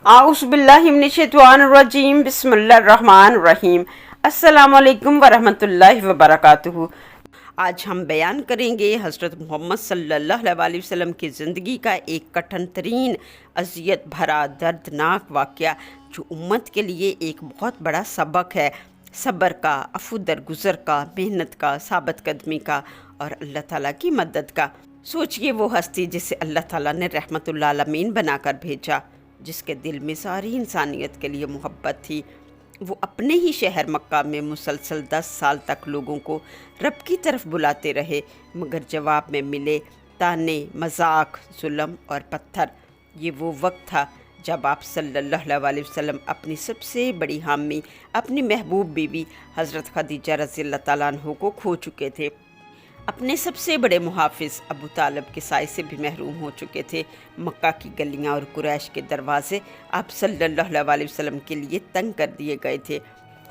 आउज़ बिल्लाहि मिनश्शैतानिर्रजीम बिस्मिल्लाहिर्रहमानिर्रहीम। अस्सलामु अलैकुम वरहमतुल्लाहि वबरकातुहू। आज हम बयान करेंगे हज़रत मोहम्मद सल्लल्लाहु अलैहि वसल्लम की ज़िंदगी का एक कठिन तरीन अज़ियत भरा दर्दनाक वाक़या जो उम्मत के लिए एक बहुत बड़ा सबक है। सब्र का, अफ़ू दरगुज़र का, मेहनत का, साबित कदमी का और अल्लाह ताला की मदद का। सोचिए वो हस्ती जिसे अल्लाह ताला ने रहमतुल आलमीन बनाकर भेजा, जिसके दिल में सारी इंसानियत के लिए मोहब्बत थी। वो अपने ही शहर मक्का में मुसलसल 10 साल तक लोगों को रब की तरफ बुलाते रहे, मगर जवाब में मिले ताने, मजाक, जुल्म और पत्थर। ये वो वक्त था जब आप सल्लल्लाहु अलैहि वसल्लम अपनी सबसे बड़ी हामी, अपनी महबूब बीवी हज़रत खदीजा रज़ियल्लाहु ताला अन्हा को खो चुके थे। अपने सबसे बड़े मुहाफ़िज़ अबू तालिब के साए से भी महरूम हो चुके थे। मक्का की गलियां और कुरैश के दरवाज़े आप सल्लल्लाहु अलैहि वसल्लम के लिए तंग कर दिए गए थे।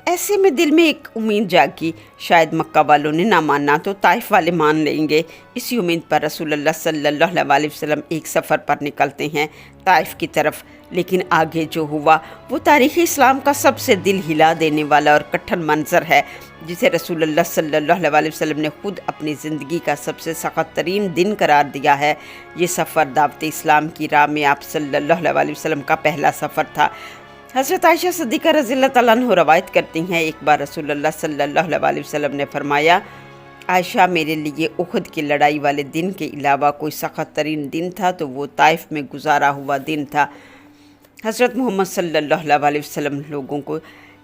ऐसे में दिल में एक उम्मीद जागी, शायद मक्का वालों ने ना माना तो ताइफ वाले मान लेंगे। इसी उम्मीद पर रसूलुल्लाह सल्लल्लाहु अलैहि वसल्लम एक सफ़र पर निकलते हैं ताइफ की तरफ। लेकिन आगे जो हुआ वो तारीख़ इस्लाम का सबसे दिल हिला देने वाला और कठिन मंज़र है, जिसे रसूलुल्लाह सल्लल्लाहु अलैहि वसल्लम ने ख़ुद अपनी ज़िंदगी का सबसे सख़त तरीन दिन करार दिया है। ये सफ़र दावत इस्लाम की राह में आप सल्लल्लाहु अलैहि वसल्लम का पहला सफ़र था। हज़रत आयशा सिद्दीक़ा रज़ियल्लाहु तआला अन्हा रवायत करती हैं, एक बार रसूलुल्लाह सल्लल्लाहु अलैहि वसल्लम ने फरमाया, आयशा मेरे लिए उहद की लड़ाई वाले दिन के अलावा कोई सख़त तरीन दिन था तो वो ताइफ में गुजारा हुआ दिन था। हज़रत मोहम्मद सल्लल्लाहु अलैहि वसल्लम लोगों को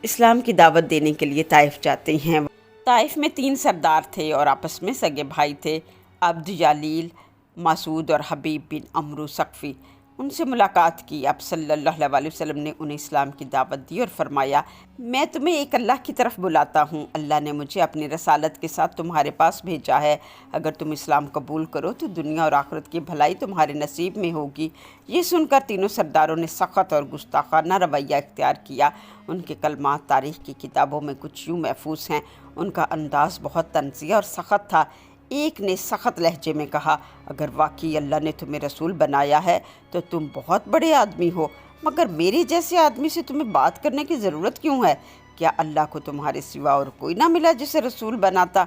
इस्लाम की दावत देने के लिए ताइफ जाते हैं। ताइफ में 3 सरदार थे और आपस में सगे भाई थे, अब्द यालील, मासूद और हबीब बिन अमरू सकफ़ी। उनसे मुलाकात की। आप सल्लल्लाहु अलैहि वसल्लम ने उन्हें इस्लाम की दावत दी और फरमाया, मैं तुम्हें एक अल्लाह की तरफ बुलाता हूँ। अल्लाह ने मुझे अपनी रसालत के साथ तुम्हारे पास भेजा है। अगर तुम इस्लाम कबूल करो तो दुनिया और आखिरत की भलाई तुम्हारे नसीब में होगी। ये सुनकर तीनों सरदारों ने सख़त और गुस्ताखाना रवैया इख्तियार किया। उनके कलमात तारीख़ की किताबों में कुछ यूँ महफूज हैं। उनका अंदाज़ बहुत तंज़िया और सख़त था। एक ने सख़त लहजे में कहा, अगर वाकई अल्लाह ने तुम्हें रसूल बनाया है तो तुम बहुत बड़े आदमी हो, मगर मेरे जैसे आदमी से तुम्हें बात करने की ज़रूरत क्यों है? क्या अल्लाह को तुम्हारे सिवा और कोई ना मिला जिसे रसूल बनाता?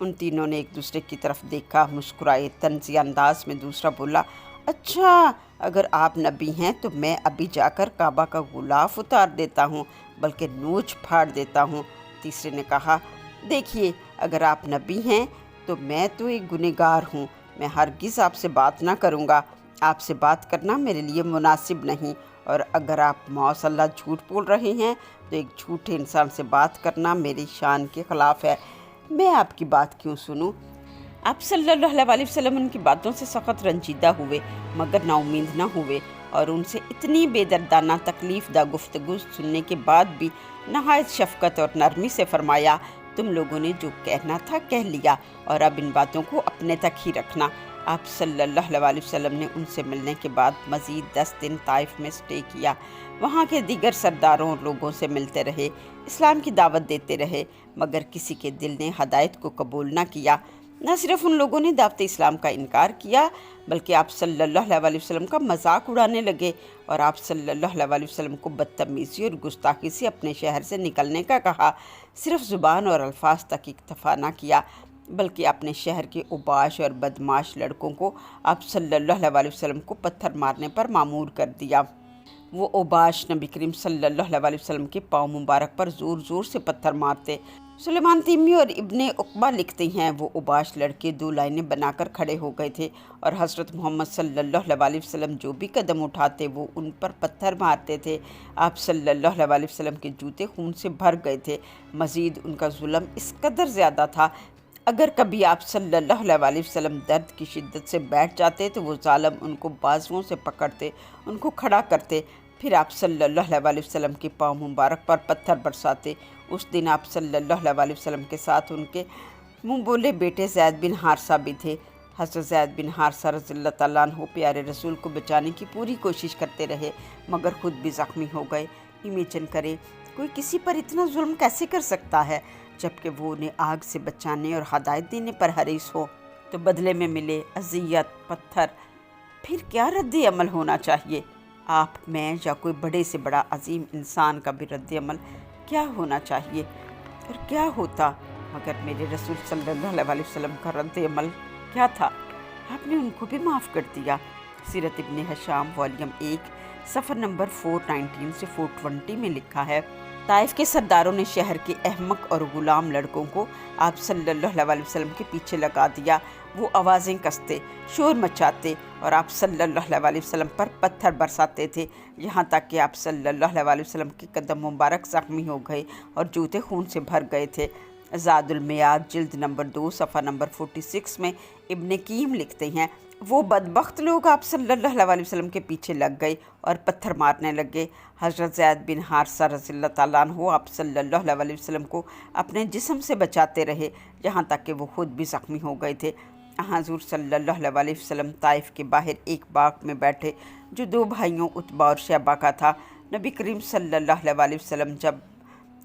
उन तीनों ने एक दूसरे की तरफ देखा, मुस्कुराए। तंज़िया अंदाज में दूसरा बोला, अच्छा अगर आप नबी हैं तो मैं अभी जाकर काबा का गुलाफ उतार देता हूँ, बल्कि नोच फाड़ देता हूँ। तीसरे ने कहा, देखिए अगर आप नबी हैं तो मैं तो एक गुनहगार हूँ, मैं हरगिज़ आपसे बात ना करूँगा। आपसे बात करना मेरे लिए मुनासिब नहीं, और अगर आप मौसल्ला झूठ बोल रहे हैं तो एक झूठे इंसान से बात करना मेरी शान के ख़िलाफ़ है। मैं आपकी बात क्यों सुनूँ? आप सल्लल्लाहु अलैहि वसल्लम उनकी बातों से सख़त रंजीदा हुए, मगर नाउमीद न हुए, और उनसे इतनी बेदर्दाना तकलीफ़ दा गुफ्तगू सुनने के बाद भी नहायत शफ़क़त और नरमी से फ़रमाया, तुम लोगों ने जो कहना था कह लिया, और अब इन बातों को अपने तक ही रखना। आप सल्लल्लाहु अलैहि वसल्लम ने उनसे मिलने के बाद मज़ीद 10 दिन ताइफ में स्टे किया। वहाँ के दीगर सरदारों और लोगों से मिलते रहे, इस्लाम की दावत देते रहे, मगर किसी के दिल ने हदायत को कबूल ना किया। न सिर्फ उन लोगों ने दावत इस्लाम का इनकार किया, बल्कि आप सल्लल्लाहु अलैहि वसल्लम का मजाक उड़ाने लगे और आप सल्लल्लाहु अलैहि वसल्लम को बदतमीज़ी और गुस्ताखी से अपने शहर से निकलने का कहा। सिर्फ ज़ुबान और अल्फाज तक इक्तफ़ा ना किया, बल्कि अपने शहर के उबाश और बदमाश लड़कों को आप सल्लल्लाहु अलैहि वसल्लम को पत्थर मारने पर मामूर कर दिया। वो उबाश नबी करीम सल्लल्लाहु अलैहि वसल्लम के पाँव मुबारक पर ज़ोर ज़ोर से पत्थर मारते। सुलेमान तीमी और इब्ने उक़बा लिखते हैं, वो उबाश लड़के 2 लाइनें बनाकर खड़े हो गए थे और हज़रत मोहम्मद सल्लल्लाहु अलैहि वसल्लम जो भी कदम उठाते वो उन पर पत्थर मारते थे। आप सल्लल्लाहु अलैहि वसल्लम के जूते खून से भर गए थे। मज़ीद उनका जुल्म इस कदर ज़्यादा था, अगर कभी आप सल्लल्लाहु अलैहि वसल्लम दर्द की शिद्दत से बैठ जाते तो वो ज़ालिम उनको बाजुओं से पकड़ते, उनको खड़ा करते, फिर आप सल्लल्लाहु अलैहि वसल्लम के पाँव मुबारक पर पत्थर बरसाते। उस दिन आप सल्लल्लाहु अलैहि वसल्लम के साथ उनके मुँह बोले बेटे ज़ैद बिन हारसा भी थे। हज़रत ज़ैद बिन हारसा रज़ियल्लाहु तआला अन्हु प्यारे रसूल को बचाने की पूरी कोशिश करते रहे, मगर खुद भी ज़ख्मी हो गए। इमेजिन करें, कोई किसी पर इतना जुल्म कैसे कर सकता है, जबकि वो उन्हें आग से बचाने और हदायत देने पर हरीस हो। तो बदले में मिले अज़ियत, पत्थर। फिर क्या रद्द अमल होना चाहिए? آپ میں یا کوئی بڑے سے بڑا عظیم انسان کا بھی رد عمل کیا ہونا چاہیے اور کیا ہوتا، مگر میرے رسول صلی اللہ علیہ وسلم کا رد عمل کیا تھا؟ آپ نے ان کو بھی معاف کر دیا۔ سیرت ابن ہشام والیوم 1 صفحہ نمبر 419 سے 420 میں لکھا ہے، طائف کے سرداروں نے شہر کے احمق اور غلام لڑکوں کو آپ صلی اللہ علیہ وسلم کے پیچھے لگا دیا۔ وہ آوازیں کستے، شور مچاتے اور آپ صلی اللہ علیہ وسلم پر پتھر برساتے تھے، یہاں تک کہ آپ صلی اللہ علیہ وسلم کے قدم مبارک زخمی ہو گئے اور جوتے خون سے بھر گئے تھے۔ زاد المیعاد جلد نمبر 2 صفحہ نمبر 46 میں ابن قیم لکھتے ہیں، وہ بدبخت لوگ آپ صلی اللہ علیہ وسلم کے پیچھے لگ گئے اور پتھر مارنے لگے۔ حضرت زید بن حارثہ رضی اللہ تعالیٰ عنہ آپ صلی اللہ علیہ وسلم کو اپنے جسم سے بچاتے رہے، یہاں تک کہ وہ خود بھی زخمی ہو گئے تھے۔ حضور صلی اللہ علیہ وسلم طائف کے باہر ایک باغ میں بیٹھے جو 2 بھائیوں عتبہ اور شیبہ کا تھا۔ نبی کریم صلی اللہ علیہ وسلم جب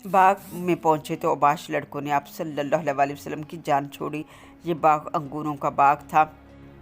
باغ میں پہنچے تو اوباش لڑکوں نے آپ صلی اللہ علیہ وسلم کی جان چھوڑی۔ یہ باغ انگوروں کا باغ تھا۔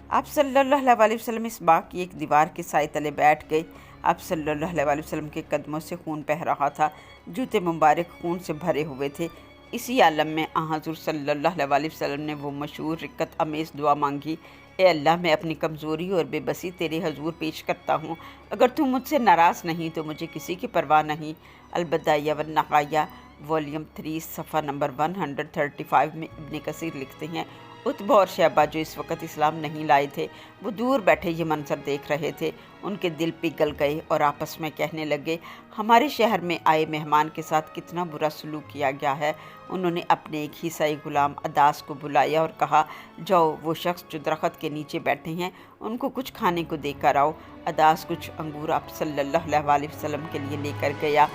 آپ صلی اللہ علیہ وسلم اس باغ کی ایک دیوار کے سائے تلے بیٹھ گئے۔ آپ صلی اللہ علیہ وسلم کے قدموں سے خون بہہ رہا تھا، جوتے مبارک خون سے بھرے ہوئے تھے۔ اسی عالم میں حضور صلی اللہ علیہ وسلم نے وہ مشہور رکت امیز دعا مانگی، اے اللہ، میں اپنی کمزوری اور بے بسی تیرے حضور پیش کرتا ہوں۔ اگر تو مجھ سے ناراض نہیں تو مجھے کسی کی پرواہ نہیں۔ البدایہ والنہایہ والیوم 3 صفحہ نمبر 135 میں ابن کثیر لکھتے ہیں، عتبہ اور شیبہ جو اس وقت اسلام نہیں لائے تھے، وہ دور بیٹھے یہ منظر دیکھ رہے تھے۔ ان کے دل پگھل گئے اور آپس میں کہنے لگے، ہمارے شہر میں آئے مہمان کے ساتھ کتنا برا سلوک کیا گیا ہے۔ انہوں نے اپنے ایک عیسائی غلام اداس کو بلایا اور کہا، جاؤ وہ شخص جو درخت کے نیچے بیٹھے ہیں ان کو کچھ کھانے کو دے کر آؤ۔ اداس کچھ انگور آپ صلی اللہ علیہ وسلم کے لیے لے کر گیا۔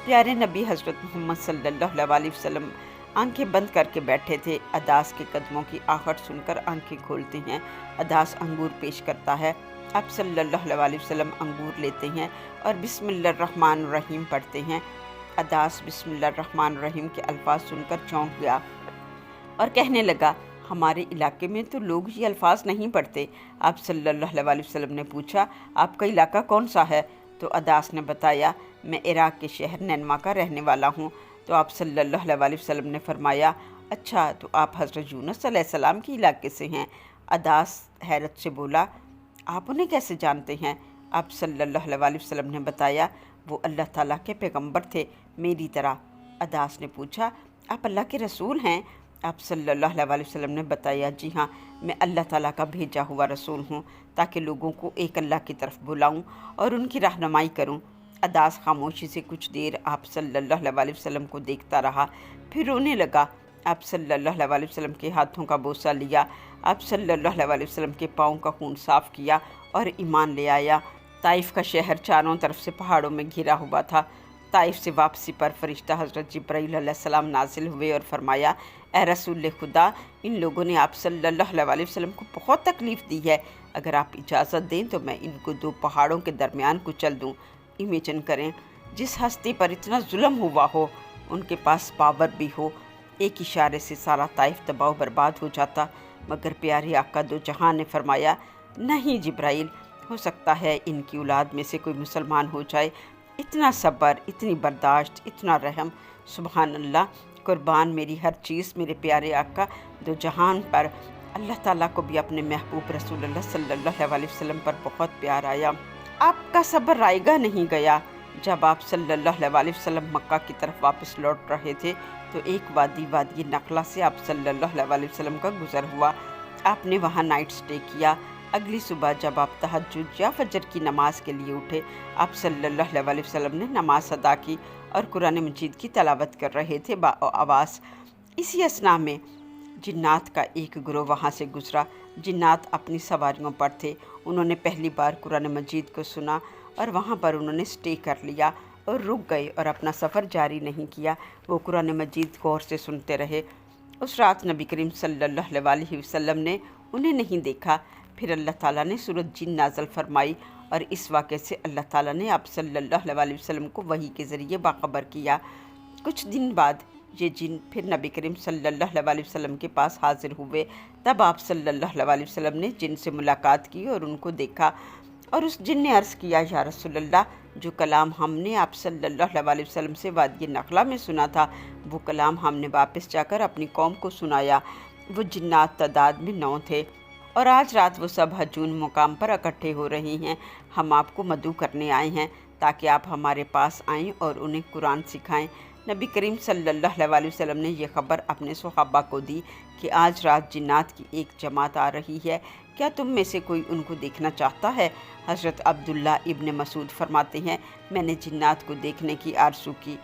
پیارے نبی حضرت محمد صلی اللہ علیہ وسلم آنکھیں بند کر کے بیٹھے تھے۔ اداس کے قدموں کی آہٹ سن کر آنکھیں کھولتے ہیں۔ اداس انگور پیش کرتا ہے۔ آپ صلی اللہ علیہ وسلم انگور لیتے ہیں اور بسم اللہ الرحمن الرحیم پڑھتے ہیں۔ اداس بسم اللہ الرحمن الرحیم کے الفاظ سن کر چونک گیا اور کہنے لگا، ہمارے علاقے میں تو لوگ یہ الفاظ نہیں پڑھتے۔ آپ صلی اللہ علیہ وسلم نے پوچھا، آپ کا علاقہ کون سا ہے؟ تو اداس نے بتایا، میں عراق کے شہر نینوا کا رہنے والا ہوں۔ تو آپ صلی اللہ علیہ وسلم نے فرمایا، اچھا تو آپ حضرت یونس علیہ السلام کے علاقے سے ہیں؟ اداس حیرت سے بولا، آپ انہیں کیسے جانتے ہیں؟ آپ صلی اللہ علیہ وسلم نے بتایا، وہ اللہ تعالیٰ کے پیغمبر تھے میری طرح۔ اداس نے پوچھا، آپ اللہ کے رسول ہیں؟ آپ صلی اللہ علیہ وسلم نے بتایا، جی ہاں، میں اللہ تعالیٰ کا بھیجا ہوا رسول ہوں تاکہ لوگوں کو ایک اللہ کی طرف بلاؤں اور ان کی رہنمائی کروں۔ اداس خاموشی سے کچھ دیر آپ صلی اللہ علیہ وسلم کو دیکھتا رہا، پھر رونے لگا۔ آپ صلی اللہ علیہ وسلم کے ہاتھوں کا بوسہ لیا، آپ صلی اللہ علیہ وسلم کے پاؤں کا خون صاف کیا اور ایمان لے آیا۔ طائف کا شہر چاروں طرف سے پہاڑوں میں گھرا ہوا تھا۔ طائف سے واپسی پر فرشتہ حضرت جبرائیل علیہ السلام نازل ہوئے اور فرمایا، اے رسول خدا، ان لوگوں نے آپ صلی اللہ علیہ وسلم کو بہت تکلیف دی ہے، اگر آپ اجازت دیں تو میں ان کو 2 پہاڑوں کے درمیان کچل دوں۔ امیجن کریں، جس ہستی پر اتنا ظلم ہوا ہو ان کے پاس پاور بھی ہو، ایک اشارے سے سارا طائف تباہ و برباد ہو جاتا، مگر پیارے آقا دو جہان نے فرمایا، نہیں جبرائیل، ہو سکتا ہے ان کی اولاد میں سے کوئی مسلمان ہو جائے۔ اتنا صبر، اتنی برداشت، اتنا رحم، سبحان اللہ، قربان میری ہر چیز میرے پیارے آقا دو جہان پر۔ اللہ تعالیٰ کو بھی اپنے محبوب رسول اللہ صلی اللہ علیہ وسلم پر بہت پیار آیا۔ آپ کا صبر رائے گاہ نہیں گیا۔ جب آپ صلی اللہ علیہ وسلم مکہ کی طرف واپس لوٹ رہے تھے تو ایک وادی نخلا سے آپ صلی اللہ علیہ وسلم کا گزر ہوا۔ آپ نے وہاں نائٹ سٹے کیا۔ اگلی صبح جب آپ تہجد یا فجر کی نماز کے لیے اٹھے، آپ صلی اللہ علیہ وسلم نے نماز ادا کی اور قرآن مجید کی تلاوت کر رہے تھے با آواز۔ اسی اثناء میں جنات کا ایک گروہ وہاں سے گزرا۔ جنات اپنی سواریوں پر تھے۔ انہوں نے پہلی بار قرآن مجید کو سنا اور وہاں پر انہوں نے سٹے کر لیا اور رک گئے اور اپنا سفر جاری نہیں کیا۔ وہ قرآن مجید غور سے سنتے رہے۔ اس رات نبی کریم صلی اللہ علیہ وسلم نے انہیں نہیں دیکھا۔ پھر اللہ تعالیٰ نے سورۃ جن نازل فرمائی اور اس واقعے سے اللہ تعالیٰ نے آپ صلی اللہ علیہ وسلم کو وحی کے ذریعے باخبر کیا۔ کچھ دن بعد یہ جن پھر نبی کریم صلی اللہ علیہ وسلم کے پاس حاضر ہوئے۔ تب آپ صلی اللہ علیہ وسلم نے جن سے ملاقات کی اور ان کو دیکھا और उस जिन ने अर्ज़ किया, या रसूल अल्लाह, जो कलाम हमने आप सल्लल्लाहु अलैहि वसल्लम से वादी नखला में सुना था, वो कलाम हमने वापस जाकर अपनी कौम को सुनाया। वो जिन्नात तादाद में 9 थे और आज रात वो सब हजून मुकाम पर इकट्ठे हो रही हैं। हम आपको मदऊ करने आए हैं ताकि आप हमारे पास आएँ और उन्हें कुरान सिखाएँ। नबी करीम सल्लल्लाहु अलैहि वसल्लम ने यह ख़बर अपने सहाबा को दी कि आज रात जिन्नात की एक जमात आ रही है, क्या तुम में से कोई उनको देखना चाहता है? हज़रत अब्दुल्ला इब्न मसूद फरमाते हैं, मैंने जिन्नात को देखने की आरज़ू की।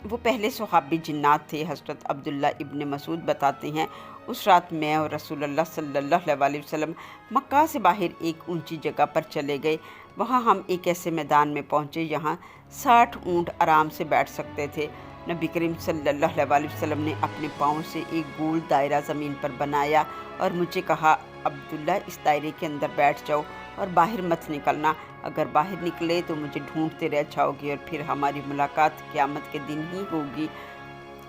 वो पहले सहाबी जिन्नात थे। हज़रत अब्दुल्ला इब्न मसूद बताते हैं, उस रात मैं और रसूलुल्लाह सल्लल्लाहु अलैहि वसल्लम मक्का से बाहर एक ऊंची जगह पर चले गए। वहाँ हम एक ऐसे मैदान में पहुँचे जहाँ 60 ऊँट आराम से बैठ सकते थे। नबी करीम सल्लल्लाहु अलैहि वसल्लम ने अपने पाँव से एक गोल दायरा ज़मीन पर बनाया और मुझे कहा, अब्दुल्ला, इस दायरे के अंदर बैठ जाओ और बाहर मत निकलना। अगर बाहर निकले तो मुझे ढूंढते रह जाओगे और फिर हमारी मुलाकात क़यामत के दिन ही होगी।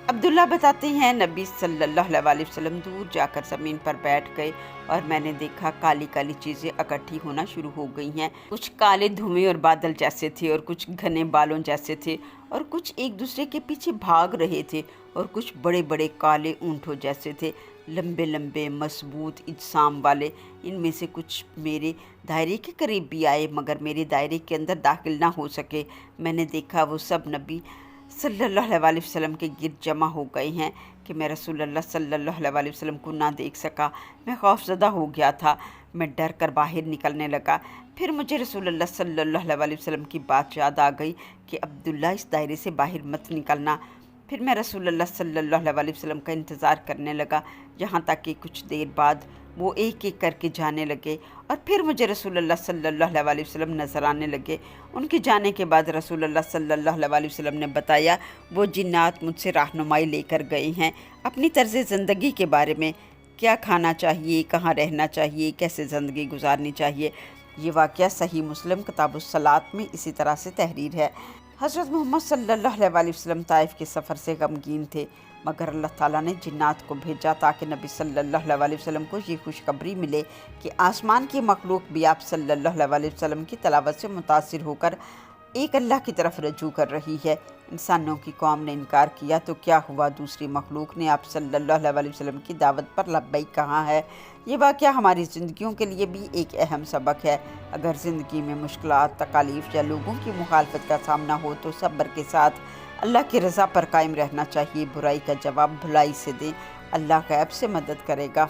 अब्दुल्ला बताते हैं, नबी सल्लल्लाहु अलैहि वसल्लम दूर जाकर ज़मीन पर बैठ गए और मैंने देखा काली काली चीज़ें इकट्ठी होना शुरू हो गई हैं। कुछ काले धुएं और बादल जैसे थे और कुछ घने बालों जैसे थे और कुछ एक दूसरे के पीछे भाग रहे थे और कुछ बड़े बड़े काले ऊँटों जैसे थे, लंबे लंबे मजबूत इज्साम वाले। इनमें से कुछ मेरे दायरे के करीब भी आए मगर मेरे दायरे के अंदर दाखिल ना हो सके। मैंने देखा वो सब नबी सल्लल्लाहु अलैहि वसल्लम के गिर्द जमा हो गए हैं कि मैं रसूलुल्लाह सल्लल्लाहु अलैहि वसल्लम को ना देख सका। मैं खौफज़दा हो गया था। मैं डर कर बाहर निकलने लगा। फिर मुझे रसूलुल्लाह सल्लल्लाहु अलैहि वसल्लम की बात याद आ गई कि अब्दुल्ला, इस दायरे से बाहर मत निकलना। फिर मैं रसूलुल्लाह सल्लल्लाहु अलैहि वसल्लम का इंतज़ार करने लगा, यहाँ तक कि कुछ देर बाद वो एक एक करके जाने लगे और फिर मुझे रसूलुल्लाह सल्लल्लाहु अलैहि वसल्लम नज़र आने लगे। उनके जाने के बाद रसूलुल्लाह सल्लल्लाहु अलैहि वसल्लम ने बताया, वो जिन्नात मुझसे रहनुमाई लेकर गए हैं अपनी तर्ज़ ज़िंदगी के बारे में, क्या खाना चाहिए, कहाँ रहना चाहिए, कैसे ज़िंदगी गुजारनी चाहिए। ये वाक़या सही मुस्लिम किताबुस सलात में इसी तरह से तहरीर है। हज़रत मोहम्मद सल्लल्लाहु अलैहि वसल्लम ताइफ के सफ़र से गमगीन थे मगर अल्लाह ताला ने जिन्नात को भेजा ताकि नबी सल्लल्लाहु अलैहि वसल्लम को ये खुशखबरी मिले कि आसमान की मखलूक भी आप सल्लल्लाहु अलैहि वसल्लम की तलावत से मुतासिर होकर एक अल्लाह की तरफ रजू कर रही है। इंसानों की कौम ने इनकार किया तो क्या हुआ, दूसरी मखलूक ने आप सल्लल्लाहु अलैहि वसल्लम की दावत पर लब्बैक कहा है। ये वाक़या हमारी ज़िंदगियों के लिए भी एक अहम सबक है। अगर ज़िंदगी में मुश्किलात, तकालीफ या लोगों की मुखालफत का सामना हो तो सब्र के साथ अल्लाह की रज़ा पर कायम रहना चाहिए। बुराई का जवाब भलाई से दें, अल्लाह गैब से मदद करेगा।